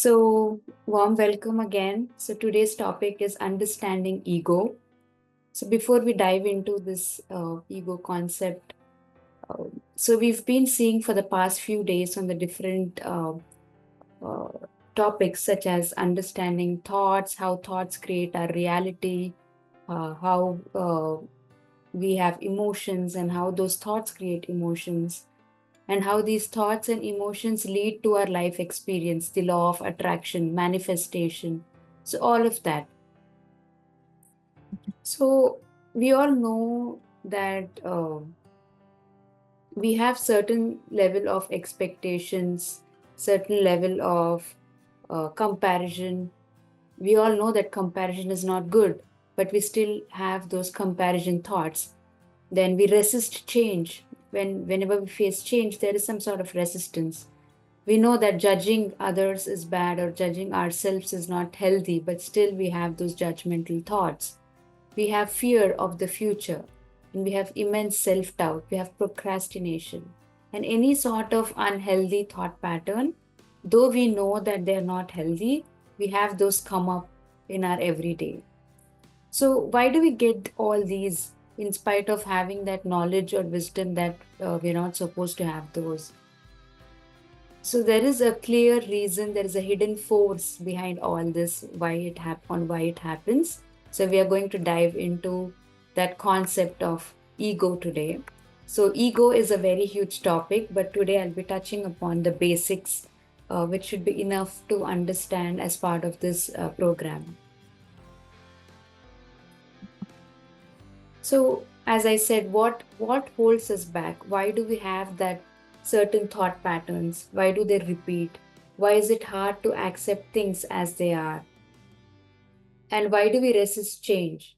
So, warm welcome again. So, today's topic is understanding ego. So, before we dive into this ego concept, so we've been seeing for the past few days on the different uh, topics such as understanding thoughts, how thoughts create our reality, how we have emotions, and how those thoughts create emotions and how these thoughts and emotions lead to our life experience, the law of attraction, manifestation. So, all of that. So, we all know that we have certain level of expectations, certain level of comparison. We all know that comparison is not good, but we still have those comparison thoughts. Then we resist change. Whenever we face change, there is some sort of resistance. We know that judging others is bad or judging ourselves is not healthy, but still we have those judgmental thoughts. We have fear of the future, and we have immense self doubt. We have procrastination, and any sort of unhealthy thought pattern. Though we know that they're not healthy, we have those come up in our everyday. So, why do we get all these in spite of having that knowledge or wisdom that we're not supposed to have those? So there is a clear reason, there is a hidden force behind all this, why it happens. So we are going to dive into that concept of ego today. So ego is a very huge topic, but today I'll be touching upon the basics, which should be enough to understand as part of this program. So as I said, what holds us back? Why do we have that certain thought patterns? Why do they repeat? Why is it hard to accept things as they are? And why do we resist change?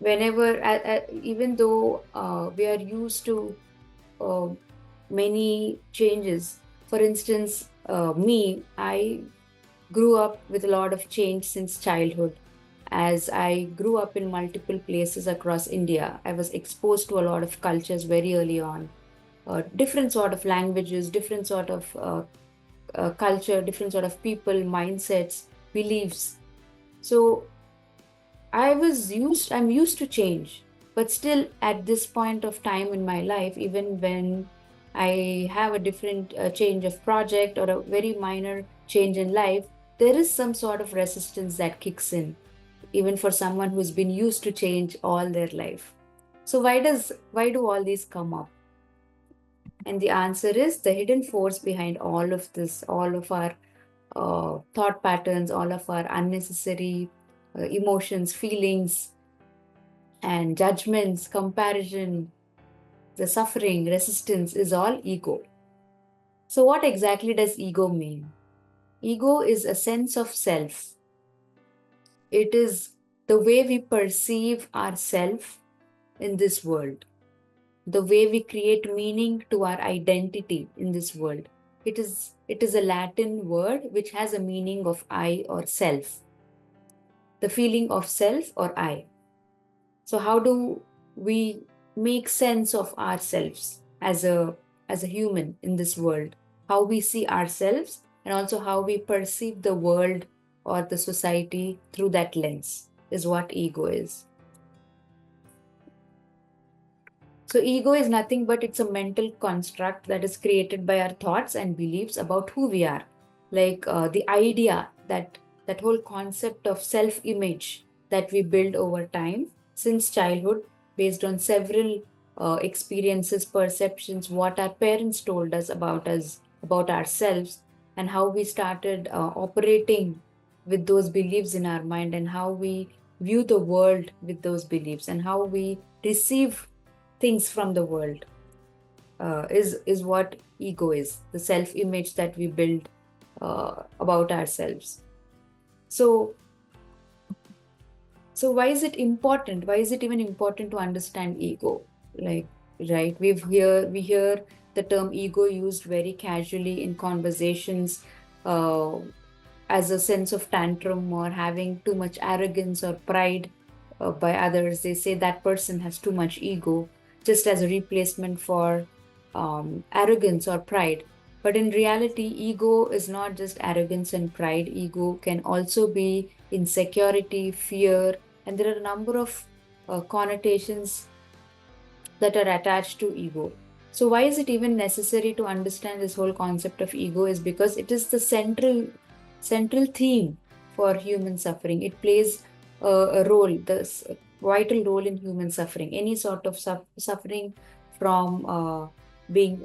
Even though we are used to uh, many changes, for instance, I grew up with a lot of change since childhood. As I grew up in multiple places across India, I was exposed to a lot of cultures very early on, different sort of languages, different sort of culture, different sort of people, mindsets, beliefs. So I'm used to change, but still at this point of time in my life, even when I have a different change of project or a very minor change in life, there is some sort of resistance that kicks in, even for someone who's been used to change all their life. So why do all these come up? And the answer is the hidden force behind all of this, all of our thought patterns, all of our unnecessary emotions, feelings, and judgments, comparison, the suffering, resistance is all ego. So, what exactly does ego mean? Ego is a sense of self, it is the way we perceive ourself in this world, the way we create meaning to our identity in this world. It is a Latin word which has a meaning of I or self, the feeling of self or I. So how do we make sense of ourselves as a human in this world? How we see ourselves and also how we perceive the world or the society through that lens is what ego is. So ego is nothing but it's a mental construct that is created by our thoughts and beliefs about who we are. Like the idea that whole concept of self-image that we build over time since childhood based on several experiences, perceptions, what our parents told us, about ourselves, and how we started operating with those beliefs in our mind, and how we view the world with those beliefs, and how we receive things from the world is what ego is, the self-image that we build about ourselves. So, so why is it important? Why is it even important to understand ego? Like, right, we hear the term ego used very casually in conversations uh, as a sense of tantrum or having too much arrogance or pride by others. They say that person has too much ego, just as a replacement for arrogance or pride. But in reality, ego is not just arrogance and pride. Ego can also be insecurity, fear, and there are a number of connotations that are attached to ego. So, why is it even necessary to understand this whole concept of ego? Is because it is the central theme for human suffering. It plays a role, vital role in human suffering. Any sort of suffering, from being,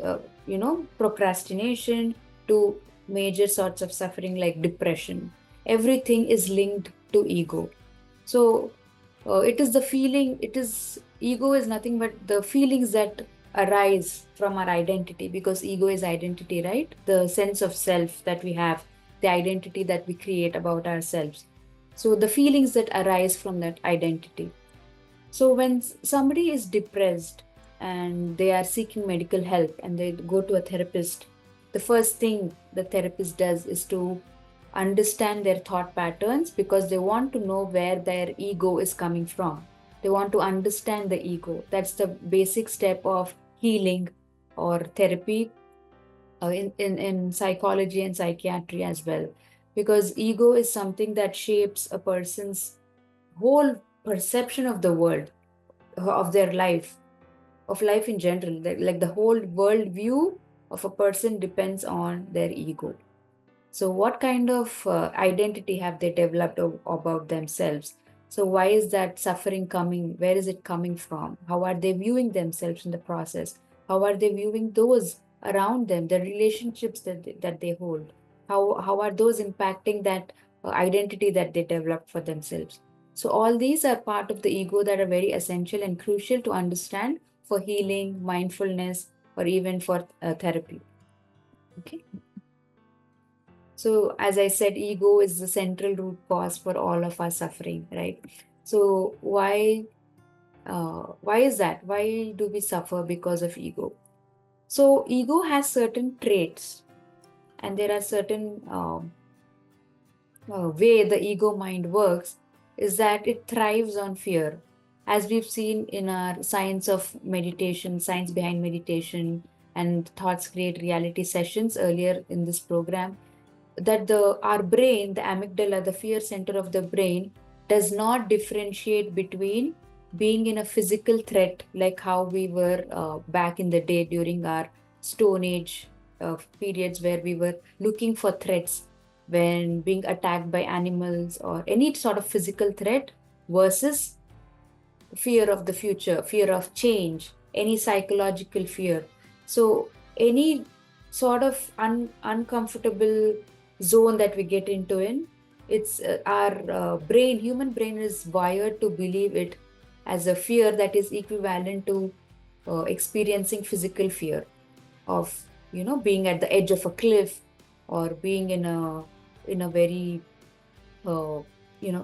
procrastination to major sorts of suffering like depression. Everything is linked to ego. So it is the feeling, it is ego is nothing but the feelings that arise from our identity, because ego is identity, right? The sense of self that we have, the identity that we create about ourselves. So the feelings that arise from that identity. So when somebody is depressed and they are seeking medical help and they go to a therapist, the first thing the therapist does is to understand their thought patterns, because they want to know where their ego is coming from. They want to understand the ego. That's the basic step of healing or therapy, in psychology and psychiatry as well. Because ego is something that shapes a person's whole perception of the world, of their life, of life in general. Like the whole world view of a person depends on their ego. So, what kind of identity have they developed about themselves? So, why is that suffering coming? Where is it coming from? How are they viewing themselves in the process? How are they viewing those around them, the relationships that they hold? How are those impacting that identity that they developed for themselves? So, all these are part of the ego that are very essential and crucial to understand for healing, mindfulness, or even for therapy. Okay. So, as I said, ego is the central root cause for all of our suffering, right? So, why is that? Why do we suffer because of ego? So, ego has certain traits, and there are certain way the ego mind works is that it thrives on fear. As we've seen in our science of meditation, science behind meditation, and thoughts create reality sessions earlier in this program, that the our brain, the amygdala, the fear center of the brain, does not differentiate between being in a physical threat, like how we were back in the day during our stone age periods, where we were looking for threats when being attacked by animals or any sort of physical threat, versus fear of the future, fear of change, any psychological fear. So, any sort of uncomfortable zone that we get into in, it's our brain, human brain is wired to believe it as a fear that is equivalent to experiencing physical fear of, being at the edge of a cliff, or being in a very uh,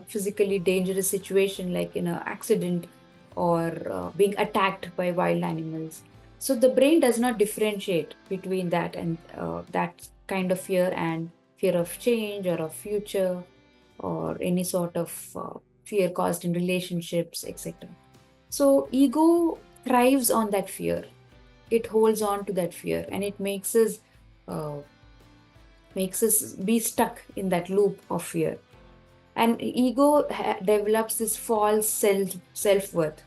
physically dangerous situation, like in an accident, or being attacked by wild animals. So the brain does not differentiate between that and that kind of fear, and fear of change or of future, or any sort of fear caused in relationships, etc. So ego thrives on that fear. It holds on to that fear, and it uh, makes us be stuck in that loop of fear. And ego develops this false self-worth.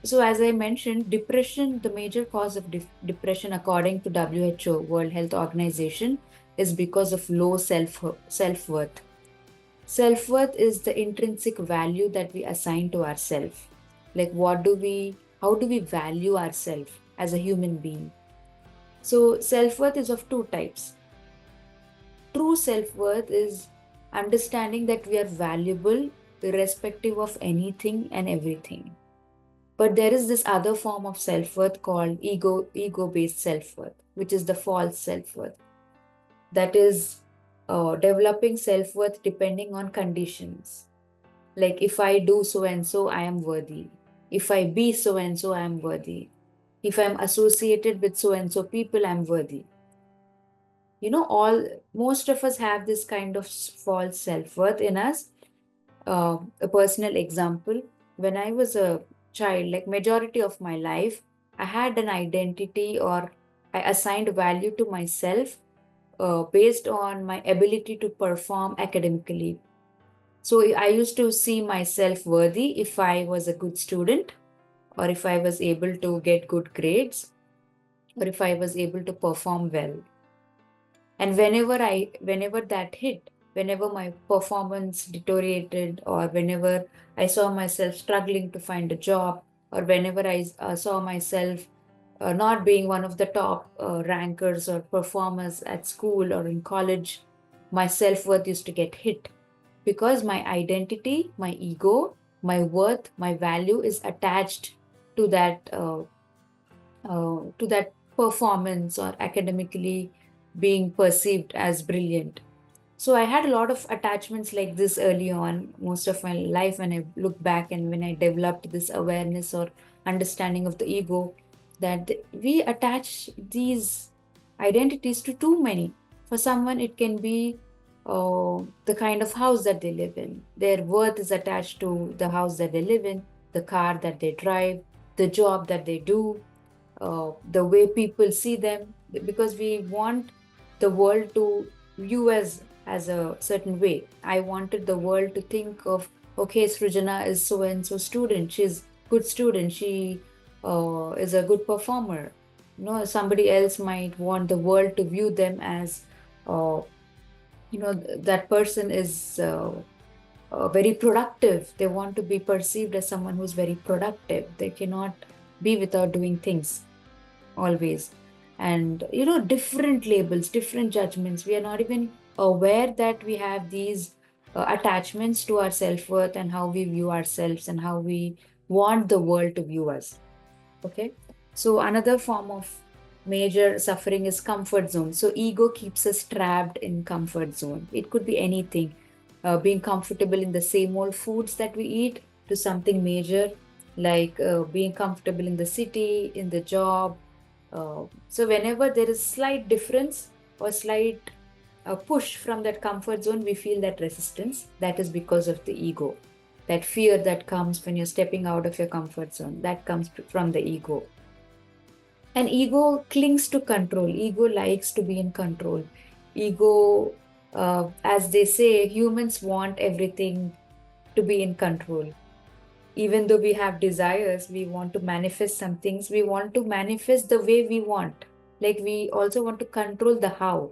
So as I mentioned, depression, the major cause of depression according to WHO, World Health Organization, is because of low self-worth. Self-worth is the intrinsic value that we assign to ourselves. Like, how do we value ourselves as a human being? So self-worth is of two types. True self worth is understanding that we are valuable irrespective of anything and everything. But there is this other form of self worth called ego based self worth, which is the false self worth. That is developing self worth depending on conditions. Like, if I do so and so, I am worthy. If I be so and so, I am worthy. If I'm associated with so and so people, I'm worthy. All most of us have this kind of false self-worth in us. A personal example: when I was a child, like majority of my life, I had an identity, or I assigned value to myself based on my ability to perform academically. So I used to see myself worthy if I was a good student, or if I was able to get good grades, or if I was able to perform well. And whenever that hit, whenever my performance deteriorated, or whenever I saw myself struggling to find a job, or whenever I saw myself not being one of the top rankers or performers at school or in college, my self-worth used to get hit, because my identity, my ego, my worth, my value is attached to that performance or academically being perceived as brilliant. So I had a lot of attachments like this early on, most of my life, when I look back and when I developed this awareness or understanding of the ego, that we attach these identities to too many. For someone, it can be the kind of house that they live in. Their worth is attached to the house that they live in, the car that they drive, the job that they do, the way people see them, because we want the world to view us as a certain way. I wanted the world to think of, okay, Srujana is so and so student. She's good student. She is a good performer. Somebody else might want the world to view them as, uh, that person is very productive. They want to be perceived as someone who's very productive. They cannot be without doing things always. And different labels, different judgments, we are not even aware that we have these attachments to our self-worth and how we view ourselves and how we want the world to view us. Okay. So another form of major suffering is comfort zone. So ego keeps us trapped in comfort zone. It could be anything, being comfortable in the same old foods that we eat, to something major like being comfortable in the city, in the job. So whenever there is slight difference or slight push from that comfort zone, we feel that resistance. That is because of the ego. That fear that comes when you're stepping out of your comfort zone, that comes from the ego. And ego clings to control. Ego likes to be in control. Ego, as they say, humans want everything to be in control. Even though we have desires, we want to manifest some things, we want to manifest the way we want. Like, we also want to control the how,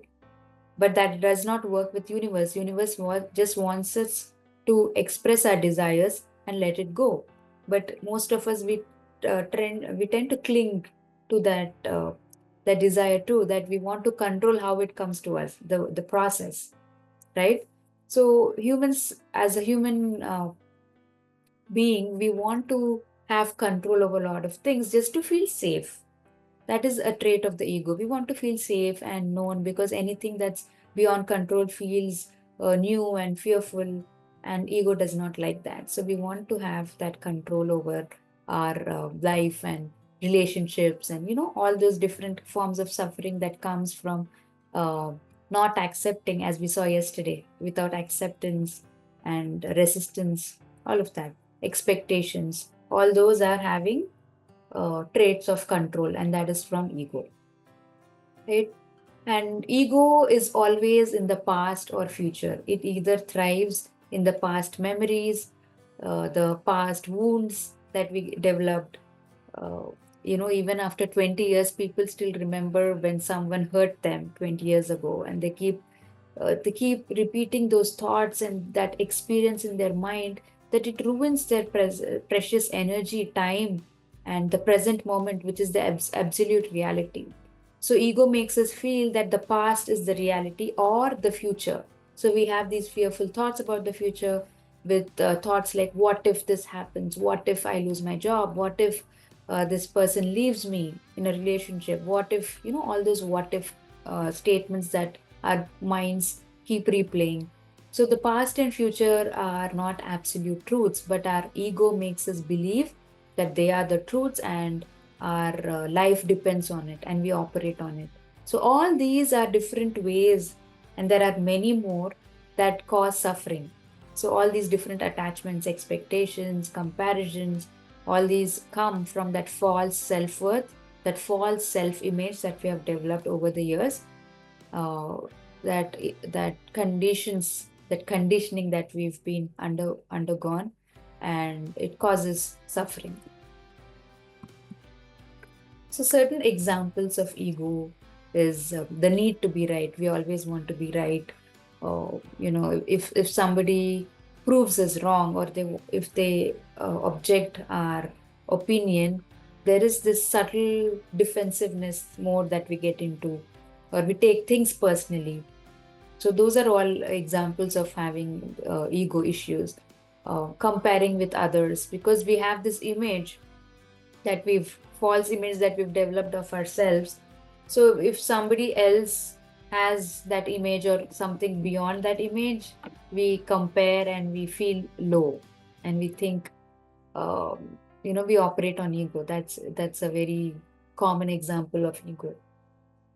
but that does not work with universe. Universe just wants us to express our desires and let it go. But most of us, we tend to cling to that desire too, that we want to control how it comes to us, the process, right? So humans, as a human being, we want to have control over a lot of things just to feel safe. That is a trait of the ego. We want to feel safe and known, because anything that's beyond control feels new and fearful, and ego does not like that. So we want to have that control over our life and relationships, and all those different forms of suffering that comes from uh, not accepting, as we saw yesterday, without acceptance and resistance, all of that, expectations, all those are having traits of control, and that is from ego, right? And ego is always in the past or future. It either thrives in the past memories, the past wounds that we developed. uh, Even after 20 years, people still remember when someone hurt them 20 years ago, and they keep repeating those thoughts and that experience in their mind, that it ruins their precious energy, time, and the present moment, which is the absolute reality. So ego makes us feel that the past is the reality or the future. So we have these fearful thoughts about the future, with thoughts like, what if this happens? What if I lose my job? What if this person leaves me in a relationship? What if, all those what if statements that our minds keep replaying. So the past and future are not absolute truths, but our ego makes us believe that they are the truths, and our life depends on it, and we operate on it. So all these are different ways, and there are many more that cause suffering. So all these different attachments, expectations, comparisons, all these come from that false self-worth that false self-image that we have developed over the years, uh, that conditioning that we've been undergone, and it causes suffering. So certain examples of ego is the need to be right. We always want to be right. If somebody proves us wrong, or if they object our opinion, there is this subtle defensiveness mode that we get into, or we take things personally. So those are all examples of having ego issues. Comparing with others, because we have this image that we've false image that we've developed of ourselves. So if somebody else has that image or something beyond that image, we compare and we feel low, and we think, we operate on ego. That's a very common example of ego.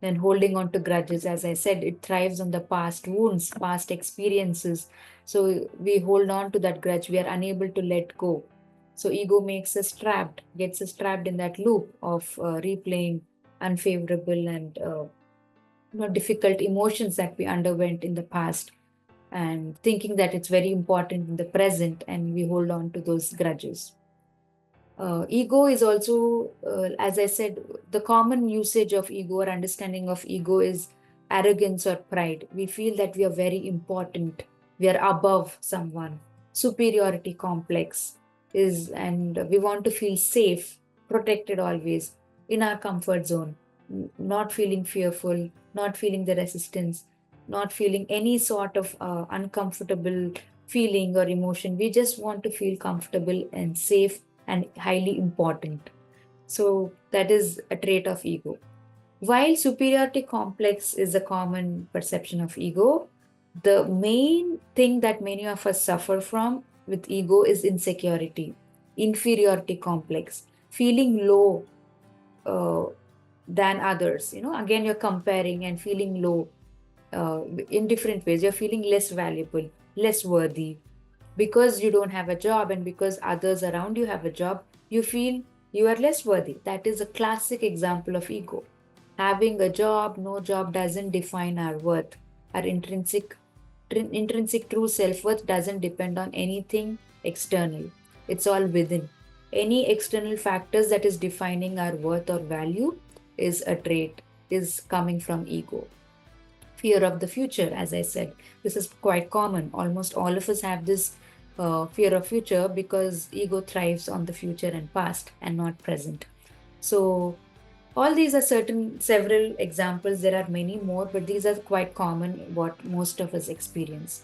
And holding on to grudges, as I said, it thrives on the past wounds, past experiences. So we hold on to that grudge, we are unable to let go. So ego makes us trapped, gets us trapped in that loop of replaying unfavorable and difficult emotions that we underwent in the past, and thinking that it's very important in the present, and we hold on to those grudges. Ego is also, as I said, the common usage of ego or understanding of ego is arrogance or pride. We feel that we are very important, we are above someone. Superiority complex is, and we want to feel safe, protected always in our comfort zone, not feeling fearful, not feeling the resistance, not feeling any sort of uncomfortable feeling or emotion. We just want to feel comfortable and safe and highly important. So that is a trait of ego. While superiority complex is a common perception of ego, the main thing that many of us suffer from with ego is insecurity, inferiority complex, feeling low uh, than others. Again, you're comparing and feeling low in different ways. You're feeling less valuable, less worthy, because you don't have a job, and because others around you have a job, you feel you are less worthy. That is a classic example of ego. Having a job, no job doesn't define our worth. Our intrinsic true self-worth doesn't depend on anything external. It's all within. Any external factors that is defining our worth or value is a trait, is coming from ego. Fear of the future, as I said, this is quite common. Almost all of us have this fear of future, because ego thrives on the future and past and not present. So all these are several examples. There are many more, but these are quite common, what most of us experience.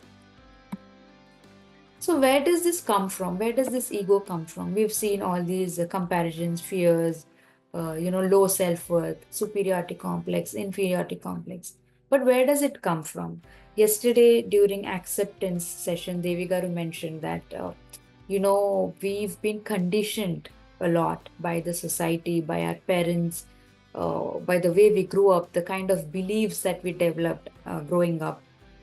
So where does this come from? Where does this ego come from? We've seen all these comparisons, fears, low self-worth, superiority complex, inferiority complex. But where does it come from? Yesterday, during acceptance session, Devi Garu mentioned that, we've been conditioned a lot by the society, by our parents, by the way we grew up, the kind of beliefs that we developed growing up.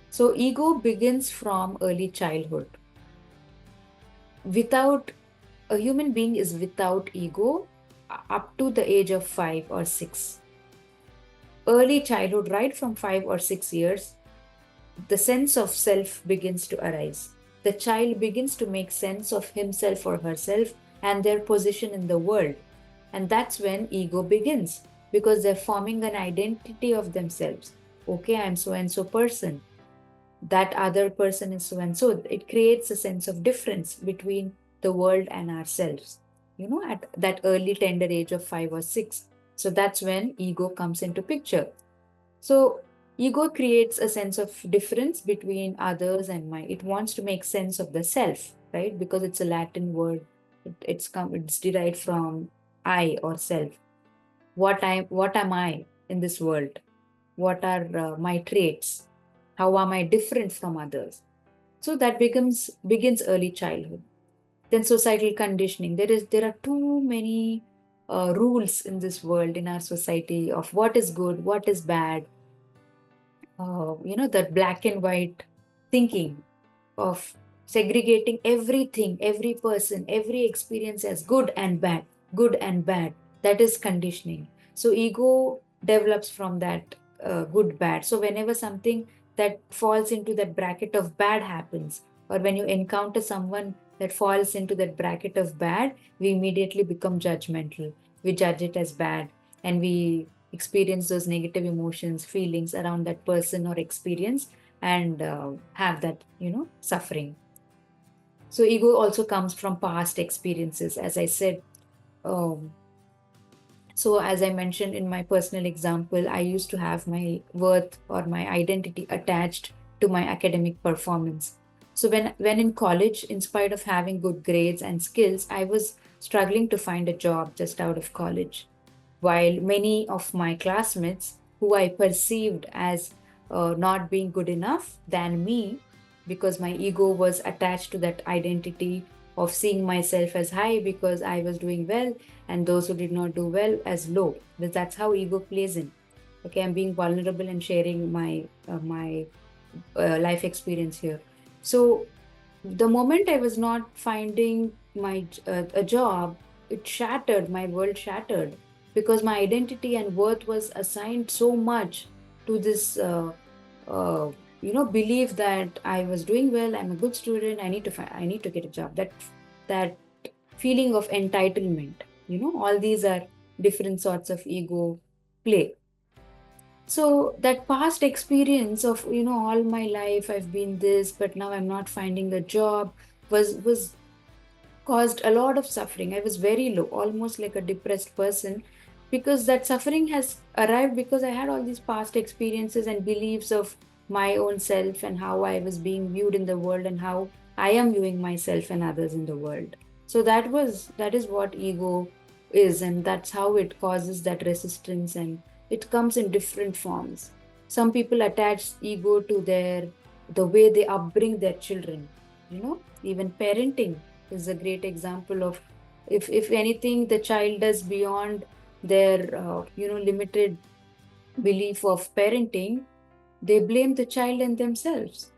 So ego begins from early childhood. Without A human being is without ego up to the age of 5 or 6. Early childhood, right from 5 or 6 years, the sense of self begins to arise. The child begins to make sense of himself or herself and their position in the world. And that's when ego begins, because they're forming an identity of themselves. Okay, I'm so and so person. That other person is so and so. It creates a sense of difference between the world and ourselves, at that early tender age of 5 or 6. So that's when ego comes into picture. So ego creates a sense of difference between others and my. It wants to make sense of the self, right? Because it's a Latin word. It's derived from I or self. What am I in this world? What are my traits? How am I different from others? So that begins early childhood. Then societal conditioning. There are too many rules in this world, in our society, of what is good, what is bad. That black and white thinking of segregating everything, every person, every experience as good and bad, good and bad. That is conditioning. So ego develops from that good bad. So whenever something that falls into that bracket of bad happens, or when you encounter someone that falls into that bracket of bad, we immediately become judgmental. We judge it as bad, and we experience those negative emotions, feelings around that person or experience, and have that, suffering. So ego also comes from past experiences, as I said. um, so, as I mentioned in my personal example, I used to have my worth or my identity attached to my academic performance. So, when in college, in spite of having good grades and skills, I was struggling to find a job just out of college, while many of my classmates, who I perceived as not being good enough than me, because my ego was attached to that identity of seeing myself as high because I was doing well, and those who did not do well as low. That's how ego plays in. Okay, I'm being vulnerable and sharing my life experience here. So the moment I was not finding a job, it shattered, my world shattered, because my identity and worth was assigned so much to this uh, belief that I was doing well, I'm a good student, I need to get a job. That feeling of entitlement, all these are different sorts of ego play. So that past experience of, all my life I've been this, but now I'm not finding a job, was caused a lot of suffering. I was very low, almost like a depressed person, because that suffering has arrived because I had all these past experiences and beliefs of my own self, and how I was being viewed in the world, and how I am viewing myself and others in the world. So that is what ego is, and that's how it causes that resistance, and it comes in different forms. Some people attach ego to the way they upbring their children. Even parenting is a great example of, if anything the child does beyond their limited belief of parenting, they blame the child and themselves,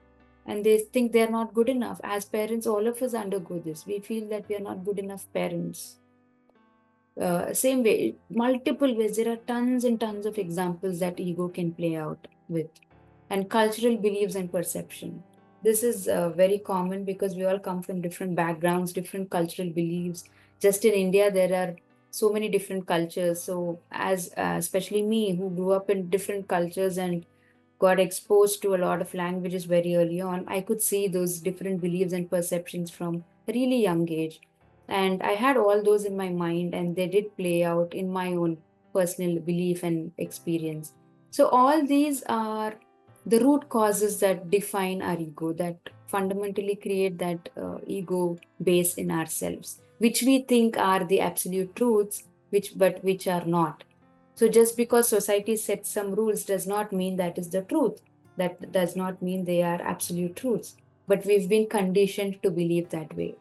and they think they're not good enough. As parents, all of us undergo this. We feel that we are not good enough parents. Same way, multiple ways. There are tons and tons of examples that ego can play out with. And cultural beliefs and perception. This is very common because we all come from different backgrounds, different cultural beliefs. Just in India, there are so many different cultures. So, as especially me, who grew up in different cultures and got exposed to a lot of languages very early on, I could see those different beliefs and perceptions from a really young age. And I had all those in my mind, and they did play out in my own personal belief and experience. So, all these are the root causes that define our ego, that fundamentally create that ego base in ourselves, which we think are the absolute truths, which are not. So just because society sets some rules does not mean that is the truth. That does not mean they are absolute truths. But we've been conditioned to believe that way.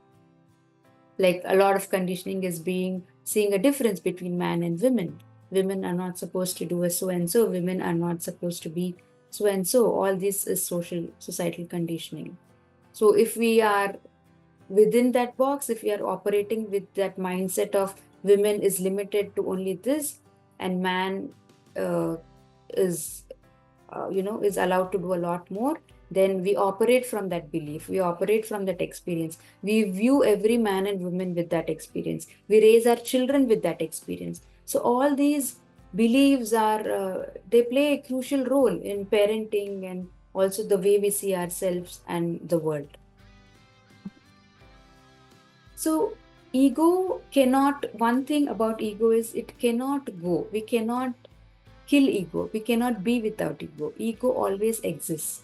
Like a lot of conditioning is being seeing a difference between man and women. Women are not supposed to do a so and so. Women are not supposed to be so and so. All this is societal conditioning. So if we are within that box, if we are operating with that mindset of women is limited to only this, and man uh, is allowed to do a lot more, then we operate from that belief, we operate from that experience, we view every man and woman with that experience, we raise our children with that experience. So all these beliefs are they play a crucial role in parenting, and also the way we see ourselves and the world. So, ego cannot, one thing about ego is it cannot go. We cannot kill ego. We cannot be without ego. Ego always exists.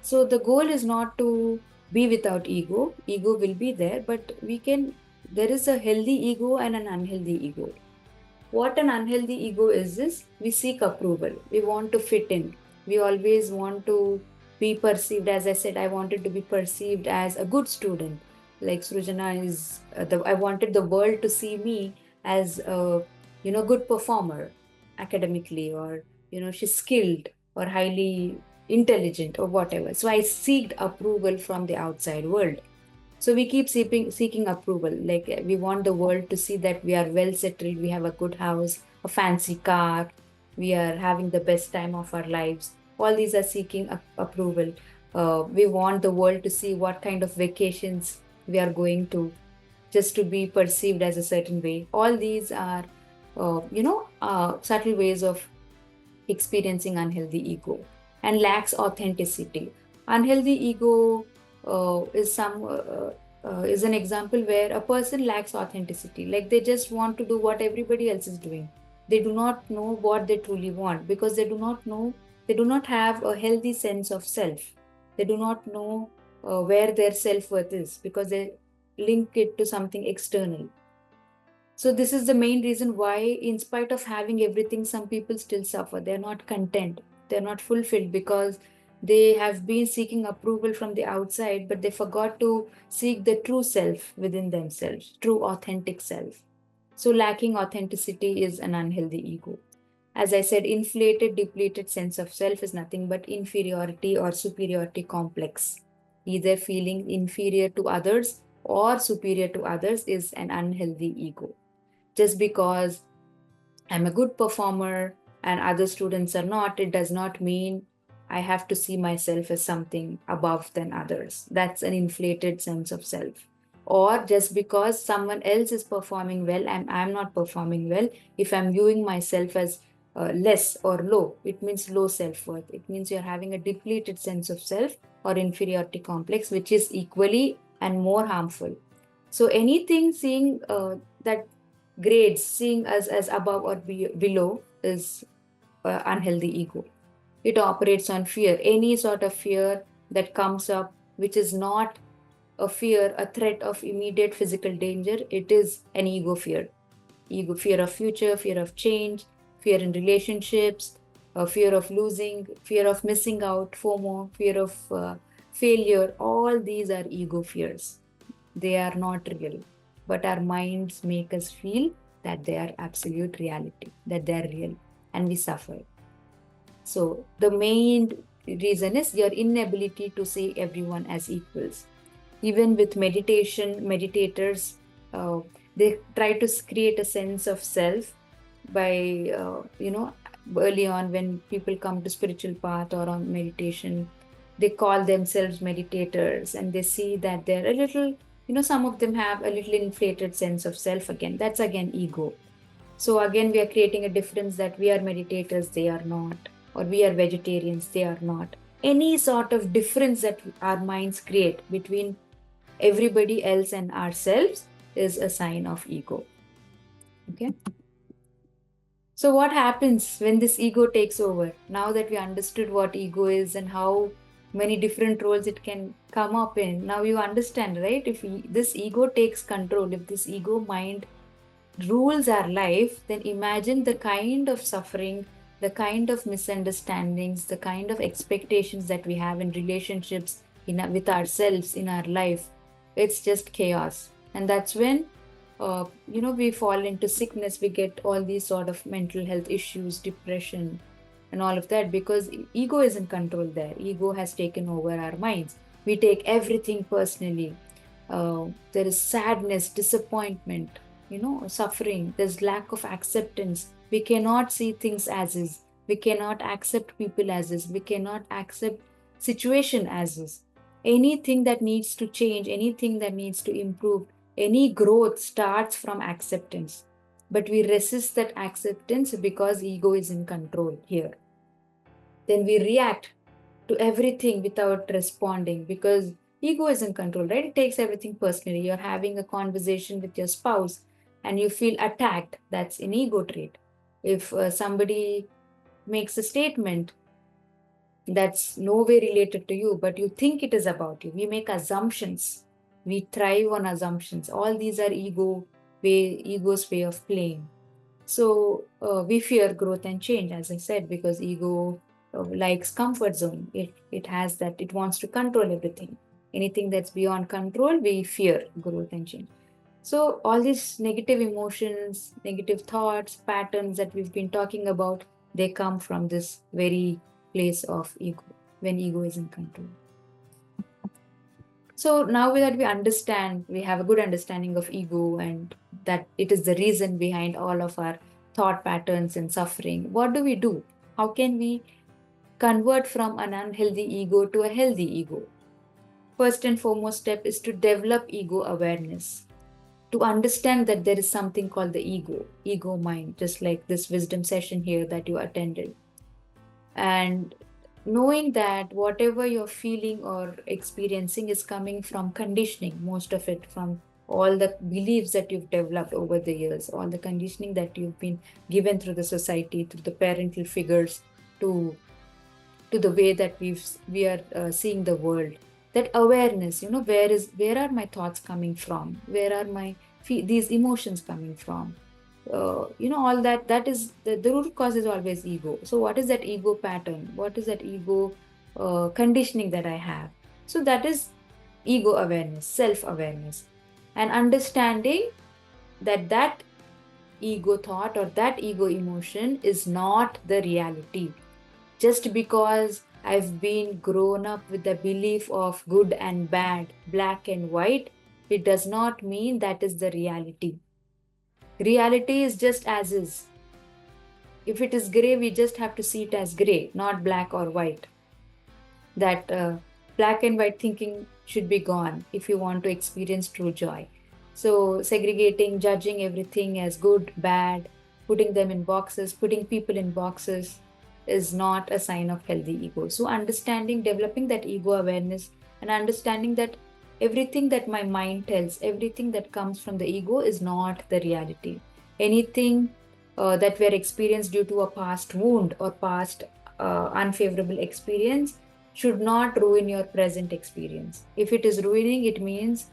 So, the goal is not to be without ego. Ego will be there, but there is a healthy ego and an unhealthy ego. What an unhealthy ego is this: we seek approval. We want to fit in. We always want to be perceived. As I said, I wanted to be perceived as a good student. Like Srujana is, I wanted the world to see me as a good performer academically, or she's skilled or highly intelligent or whatever. So I seeked approval from the outside world. So we keep seeking approval. Like we want the world to see that we are well settled, we have a good house, a fancy car, we are having the best time of our lives. All these are seeking approval. We want the world to see what kind of vacations we are going to, just to be perceived as a certain way. All these are, subtle ways of experiencing unhealthy ego, and lacks authenticity. Unhealthy ego is an example where a person lacks authenticity. Like they just want to do what everybody else is doing. They do not know what they truly want because they do not know. They do not have a healthy sense of self. They do not know where their self worth is because they link it to something external. So this is the main reason why, in spite of having everything, some people still suffer. They're not content. They're not fulfilled because they have been seeking approval from the outside, but they forgot to seek the true self within themselves, true authentic self. So lacking authenticity is an unhealthy ego. As I said, inflated, depleted sense of self is nothing but inferiority or superiority complex. Either feeling inferior to others or superior to others is an unhealthy ego. Just because I'm a good performer and other students are not, it does not mean I have to see myself as something above than others. That's an inflated sense of self. Or just because someone else is performing well and I'm not performing well, if I'm viewing myself as less or low, it means low self worth. It means you're having a depleted sense of self or inferiority complex, which is equally and more harmful. So anything seeing that grades, seeing us as above or below, is unhealthy ego. It operates on fear, any sort of fear that comes up, which is not a fear, a threat of immediate physical danger. It is an ego fear. Ego fear of future, fear of change, fear in relationships, fear of losing, fear of missing out, FOMO, fear of failure. All these are ego fears. They are not real, but our minds make us feel that they are absolute reality, that they are real, and we suffer. So, the main reason is your inability to see everyone as equals. Even with meditation, meditators, they try to create a sense of self by, early on when people come to spiritual path or on meditation, they call themselves meditators and they see that they're a little, some of them have a little inflated sense of self again. That's again ego. So again, we are creating a difference that we are meditators, they are not, or we are vegetarians, they are not. Any sort of difference that our minds create between everybody else and ourselves is a sign of ego. Okay. So, what happens when this ego takes over? Now that we understood what ego is and how many different roles it can come up in, now you understand, right? If this ego takes control, if this ego mind rules our life, then imagine the kind of suffering, the kind of misunderstandings, the kind of expectations that we have in relationships, with ourselves, in our life. It's just chaos. And that's when we fall into sickness. We get all these sort of mental health issues, depression, and all of that because ego is in control there. Ego has taken over our minds. We take everything personally. There is sadness, disappointment, suffering. There's lack of acceptance. We cannot see things as is. We cannot accept people as is. We cannot accept situation as is. Anything that needs to change, anything that needs to improve, any growth starts from acceptance. But we resist that acceptance because ego is in control here. Then we react to everything without responding because ego is in control, right? It takes everything personally. You're having a conversation with your spouse and you feel attacked. That's an ego trait. If somebody makes a statement that's no way related to you, but you think it is about you, we make assumptions. We thrive on assumptions. All these are ego's way of playing. So we fear growth and change, as I said, because ego likes comfort zone. It has that, it wants to control everything. Anything that's beyond control, we fear growth and change. So all these negative emotions, negative thoughts, patterns that we've been talking about, they come from this very place of ego, when ego is in control. So now that we understand, we have a good understanding of ego and that it is the reason behind all of our thought patterns and suffering, what do we do? How can we convert from an unhealthy ego to a healthy ego? First and foremost step is to develop ego awareness, to understand that there is something called the ego mind, just like this wisdom session here that you attended. And knowing that whatever you're feeling or experiencing is coming from conditioning, most of it from all the beliefs that you've developed over the years, all the conditioning that you've been given through the society, through the parental figures, to the way that we are seeing the world. That awareness, where are my thoughts coming from, where are my these emotions coming from, all that is the root cause is always ego. So what is that ego pattern, what is that ego conditioning that I have? So that is ego awareness, self awareness, and understanding that ego thought or that ego emotion is not the reality. Just because I've been grown up with the belief of good and bad, black and white, it does not mean that is the reality. Reality is just as is. If it is gray, we just have to see it as gray, not black or white. That black and white thinking should be gone if you want to experience true joy. So, segregating, judging everything as good, bad, putting them in boxes, putting people in boxes is not a sign of healthy ego. So, understanding, developing that ego awareness, and understanding that everything that my mind tells, everything that comes from the ego is not the reality. Anything that we are experienced due to a past wound or past unfavorable experience should not ruin your present experience. If it is ruining, it means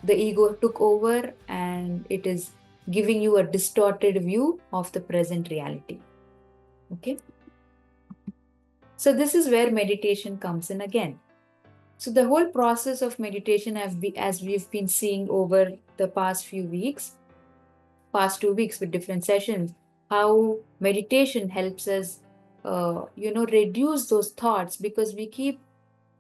the ego took over and it is giving you a distorted view of the present reality. Okay. So this is where meditation comes in again. So the whole process of meditation, as we've been seeing over the past 2 weeks with different sessions, how meditation helps us, reduce those thoughts, because we keep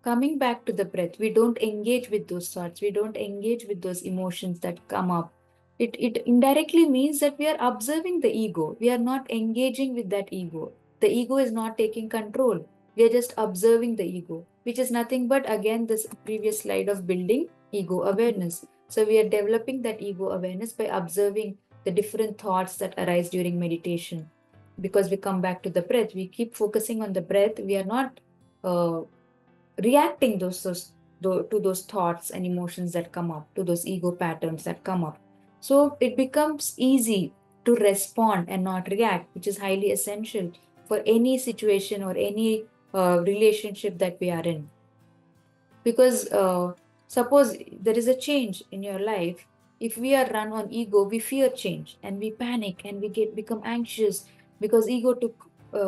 coming back to the breath. We don't engage with those thoughts. We don't engage with those emotions that come up. It indirectly means that we are observing the ego. We are not engaging with that ego. The ego is not taking control. We are just observing the ego, which is nothing but, again, this previous slide of building ego awareness. So we are developing that ego awareness by observing the different thoughts that arise during meditation. Because we come back to the breath, we keep focusing on the breath. We are not reacting to those thoughts and emotions that come up, to those ego patterns that come up. So it becomes easy to respond and not react, which is highly essential for any situation or any relationship that we are in. Because suppose there is a change in your life, if we are run on ego, we fear change and we panic and we become anxious because ego took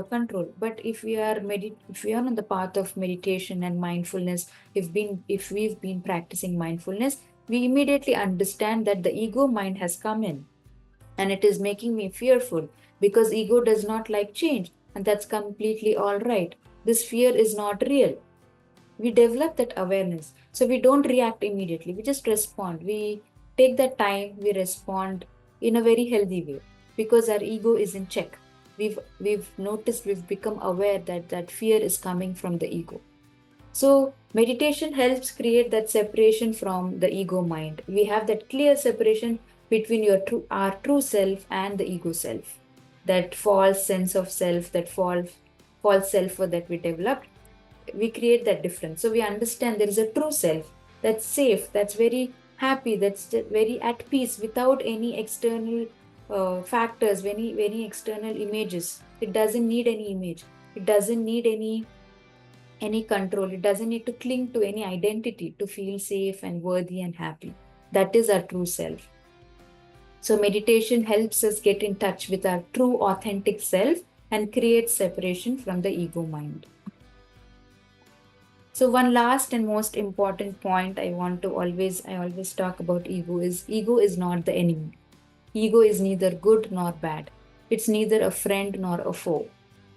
control. But if we are on the path of meditation and mindfulness, if we've been practicing mindfulness, we immediately understand that the ego mind has come in and it is making me fearful, because ego does not like change, and that's completely all right. This fear is not real. We develop that awareness, so we don't react immediately, we just respond. We take that time, we respond in a very healthy way, because our ego is in check. We've noticed, we've become aware that fear is coming from the ego. So meditation helps create that separation from the ego mind. We have that clear separation between our true self and the ego self. That false sense of self, that false self that we developed, we create that difference. So we understand there is a true self that's safe, that's very happy, that's very at peace, without any external factors, very external images. It doesn't need any image. It doesn't need any control. It doesn't need to cling to any identity to feel safe and worthy and happy. That is our true self. So meditation helps us get in touch with our true authentic self and create separation from the ego mind. So one last and most important point I always talk about ego is not the enemy. Ego is neither good nor bad. It's neither a friend nor a foe.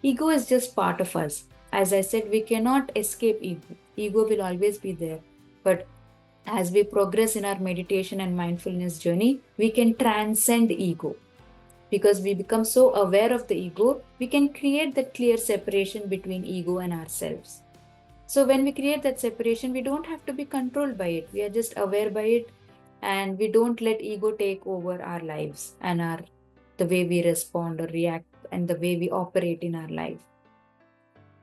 Ego is just part of us. As I said, we cannot escape ego. Ego will always be there. But as we progress in our meditation and mindfulness journey, we can transcend ego. Because we become so aware of the ego, we can create that clear separation between ego and ourselves. So when we create that separation, we don't have to be controlled by it. We are just aware by it, and we don't let ego take over our lives and our the way we respond or react and the way we operate in our life.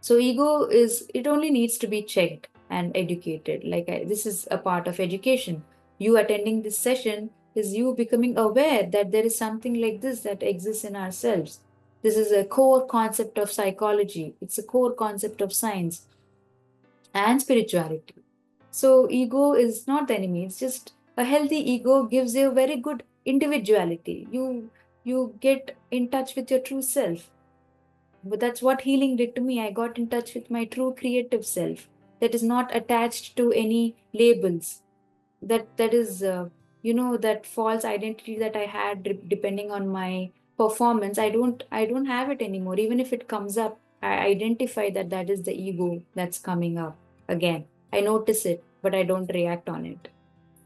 So ego is, it only needs to be checked and educated. This is a part of education. You attending this session is you becoming aware that there is something like this that exists in ourselves. This is a core concept of psychology. It's a core concept of science and spirituality. So ego is not the enemy. It's just a healthy ego gives you a very good individuality. You get in touch with your true self. But that's what healing did to me. I got in touch with my true creative self that is not attached to any labels. That is, that false identity that I had depending on my performance. I don't have it anymore. Even if it comes up, I identify that that is the ego that's coming up again. I notice it, but I don't react on it.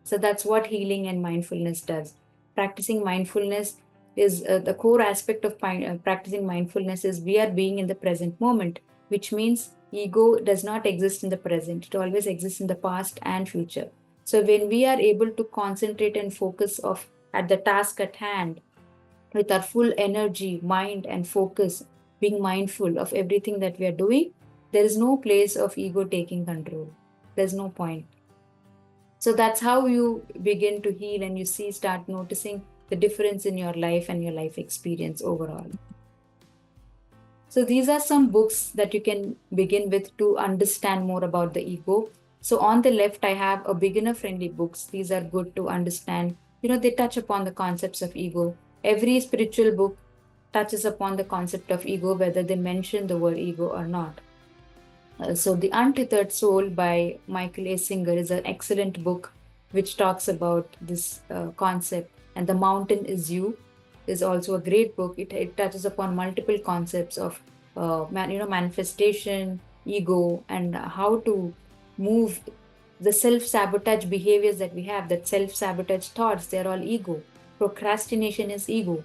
So that's what healing and mindfulness does. Practicing mindfulness is the core aspect of practicing mindfulness is we are being in the present moment, which means ego does not exist in the present. It always exists in the past and future. So when we are able to concentrate and focus of at the task at hand with our full energy, mind, and focus, being mindful of everything that we are doing, there is no place of ego taking control. There's no point. So that's how you begin to heal and you start noticing the difference in your life and your life experience overall. So these are some books that you can begin with to understand more about the ego. So on the left, I have a beginner friendly books. These are good to understand. They touch upon the concepts of ego. Every spiritual book touches upon the concept of ego, whether they mention the word ego or not. So The Untethered Soul by Michael A. Singer is an excellent book which talks about this concept. And The Mountain Is You is also a great book. It touches upon multiple concepts of manifestation, ego, and how to move the self-sabotage behaviors that we have, that self-sabotage thoughts, they're all ego. Procrastination is ego.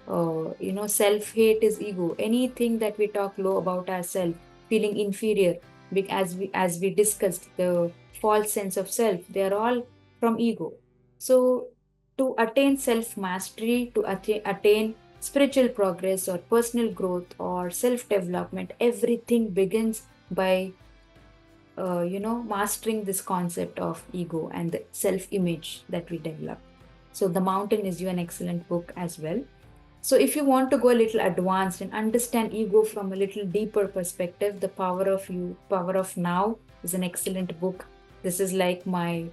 Self-hate is ego. Anything that we talk low about ourselves, feeling inferior, as we discussed, the false sense of self, they are all from ego. So to attain self mastery, to attain spiritual progress or personal growth or self development, everything begins by mastering this concept of ego and the self image that we develop. So The Mountain is you an excellent book as well. So if you want to go a little advanced and understand ego from a little deeper perspective, The Power of You, Power of Now is an excellent book. This is like my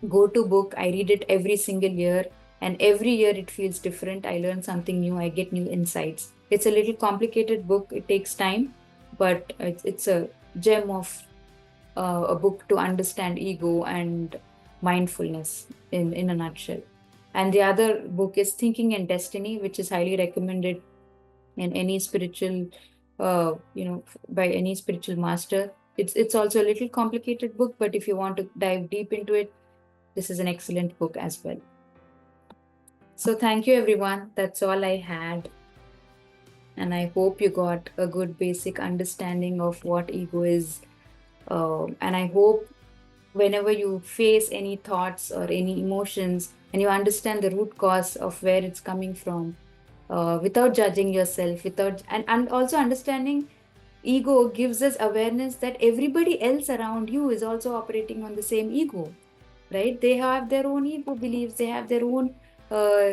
go-to book. I read it every single year, and every year it feels different. I learn something new. I get new insights. It's a little complicated book. It takes time, but it's a gem of a book to understand ego and mindfulness in a nutshell. And the other book is Thinking and Destiny, which is highly recommended in any spiritual, by any spiritual master. It's also a little complicated book, but if you want to dive deep into it, this is an excellent book as well. So thank you, everyone. That's all I had. And I hope you got a good basic understanding of what ego is. And I hope whenever you face any thoughts or any emotions and you understand the root cause of where it's coming from, without judging yourself, and also understanding ego gives us awareness that everybody else around you is also operating on the same ego, right? They have their own ego beliefs, they have their own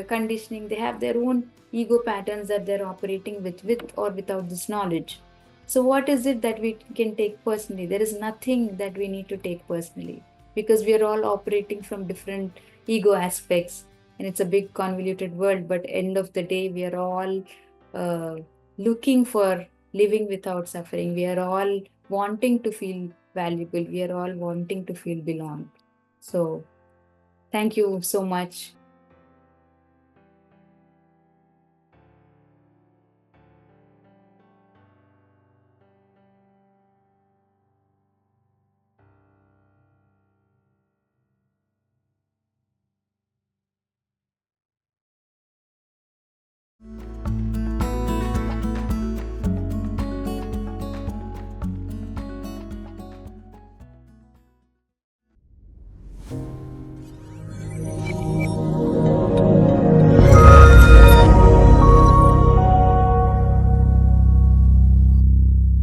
conditioning, they have their own ego patterns that they're operating with or without this knowledge. So what is it that we can take personally? There is nothing that we need to take personally, because we are all operating from different ego aspects, and it's a big convoluted world. But end of the day, we are all looking for living without suffering. We are all wanting to feel valuable. We are all wanting to feel belong. So thank you so much